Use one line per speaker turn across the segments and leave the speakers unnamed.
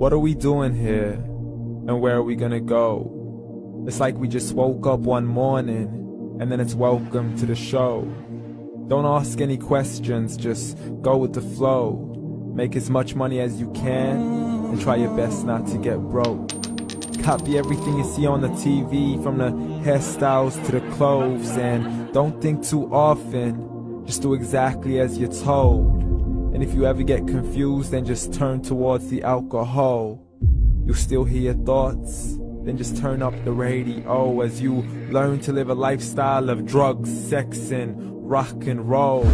What are we doing here? And where are we gonna go? It's like we just woke up one morning, and then it's welcome to the show. Don't ask any questions, just go with the flow. Make as much money as you can, and try your best not to get broke. Copy everything you see on the TV, from the hairstyles to the clothes, and don't think too often, just do exactly as you're told. And if you ever get confused, then just turn towards the alcohol. You still hear your thoughts? Then just turn up the radio as you learn to live a lifestyle of drugs, sex, and rock and roll.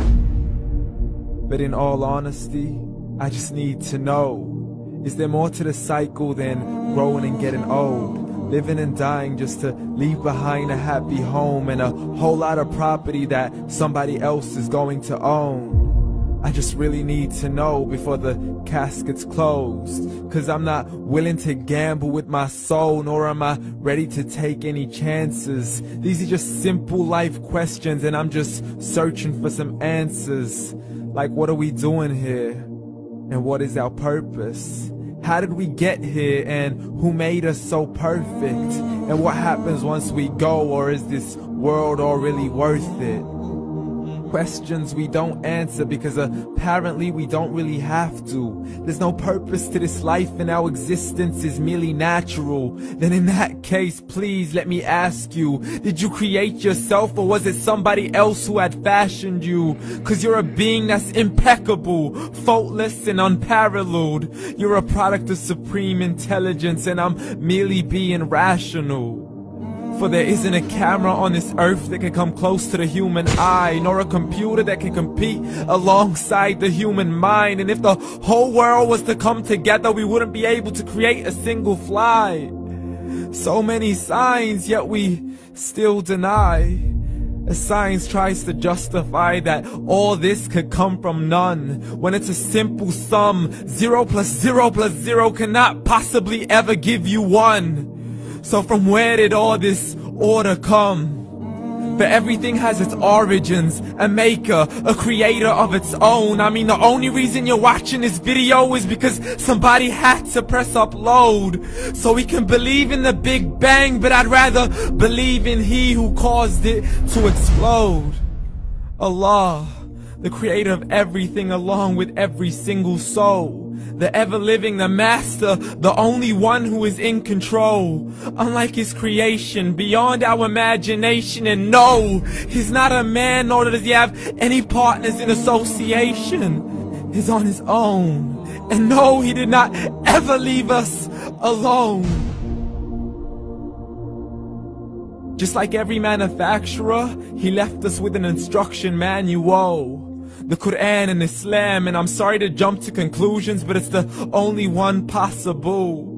But in all honesty, I just need to know, is there more to the cycle than growing and getting old? Living and dying just to leave behind a happy home and a whole lot of property that somebody else is going to own. I just really need to know before the casket's closed, 'cause I'm not willing to gamble with my soul, nor am I ready to take any chances. These are just simple life questions, and I'm just searching for some answers. Like, what are we doing here? And what is our purpose? How did we get here, and who made us so perfect? And what happens once we go, or is this world all really worth it? Questions we don't answer because apparently we don't really have to. There's no purpose to this life and our existence is merely natural. Then in that case, please let me ask you, did you create yourself, or was it somebody else who had fashioned you? 'Cause you're a being that's impeccable, faultless and unparalleled. You're a product of supreme intelligence, and I'm merely being rational. For there isn't a camera on this earth that can come close to the human eye, nor a computer that can compete alongside the human mind. And if the whole world was to come together, we wouldn't be able to create a single fly. So many signs, yet we still deny. As science tries to justify that all this could come from none, when it's a simple sum. 0 plus 0 plus 0 cannot possibly ever give you 1. So from where did all this order come? For everything has its origins, a maker, a creator of its own. I mean, the only reason you're watching this video is because somebody had to press upload. So we can believe in the Big Bang, but I'd rather believe in He who caused it to explode. Allah, the creator of everything along with every single soul. The ever-living, the master, the only one who is in control. Unlike his creation, beyond our imagination. And no, he's not a man, nor does he have any partners in association. He's on his own. And no, he did not ever leave us alone. Just like every manufacturer, he left us with an instruction manual. The Quran and Islam, and I'm sorry to jump to conclusions, but it's the only one possible.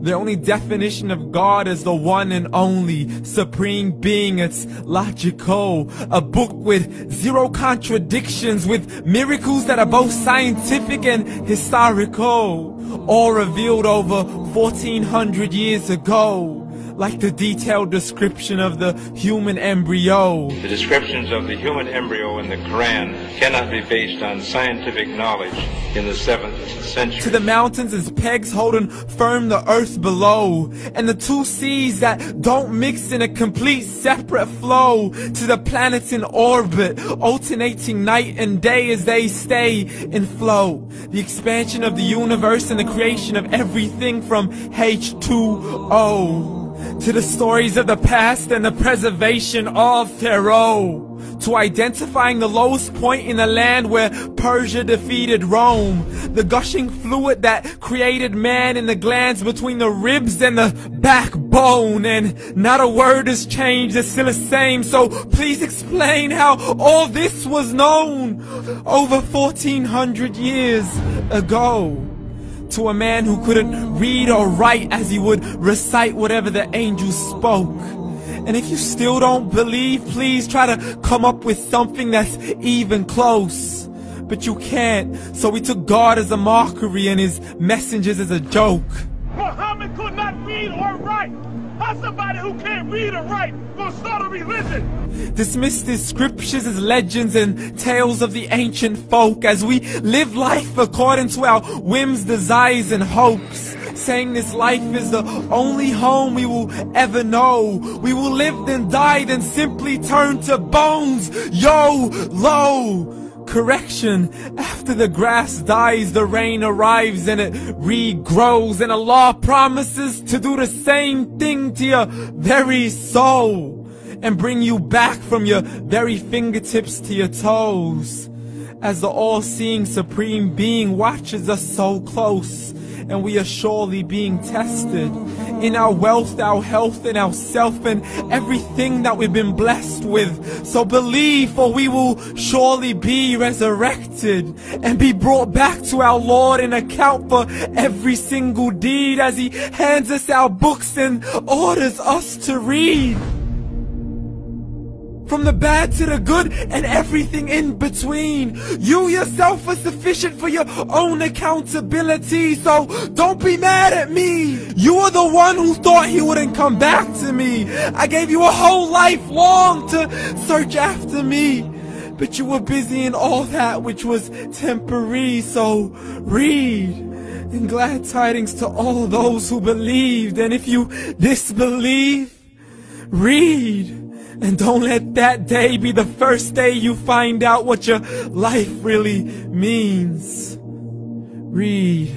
The only definition of God is the one and only supreme being. It's logical, a book with 0 contradictions, with miracles that are both scientific and historical, all revealed over 1400 years ago. Like the detailed description of the human embryo.
The descriptions of the human embryo in the Quran cannot be based on scientific knowledge in the 7th century.
To the mountains as pegs holding firm the earth below, and the 2 seas that don't mix in a complete separate flow. To the planets in orbit, alternating night and day as they stay in flow. The expansion of the universe and the creation of everything from H2O. To the stories of the past and the preservation of Pharaoh. To identifying the lowest point in the land where Persia defeated Rome. The gushing fluid that created man in the glands between the ribs and the backbone. And not a word has changed, it's still the same. So please explain how all this was known over 1400 years ago. To a man who couldn't read or write, as he would recite whatever the angels spoke. And if you still don't believe, please try to come up with something that's even close. But you can't, so we took God as a mockery and his messengers as a joke.
Muhammad could not read or write. How's somebody who can't read or write gonna start a religion?
Dismissed his scriptures as legends and tales of the ancient folk, as we live life according to our whims, desires, and hopes. saying this life is the only home we will ever know. We will live then die then simply turn to bones. YOLO! Correction, after the grass dies, the rain arrives and it regrows, and Allah promises to do the same thing to your very soul and bring you back from your very fingertips to your toes, as the all-seeing supreme being watches us so close, and we are surely being tested in our wealth, our health, and our self, and everything that we've been blessed with. So believe, for we will surely be resurrected and be brought back to our Lord and account for every single deed, as He hands us our books and orders us to read. From the bad to the good and everything in between. You yourself are sufficient for your own accountability, so don't be mad at me. You are the one who thought He wouldn't come back to me. I gave you a whole life long to search after me, but you were busy in all that which was temporary. So read, and glad tidings to all those who believed. And if you disbelieve, read. And don't let that day be the first day you find out what your life really means. Read.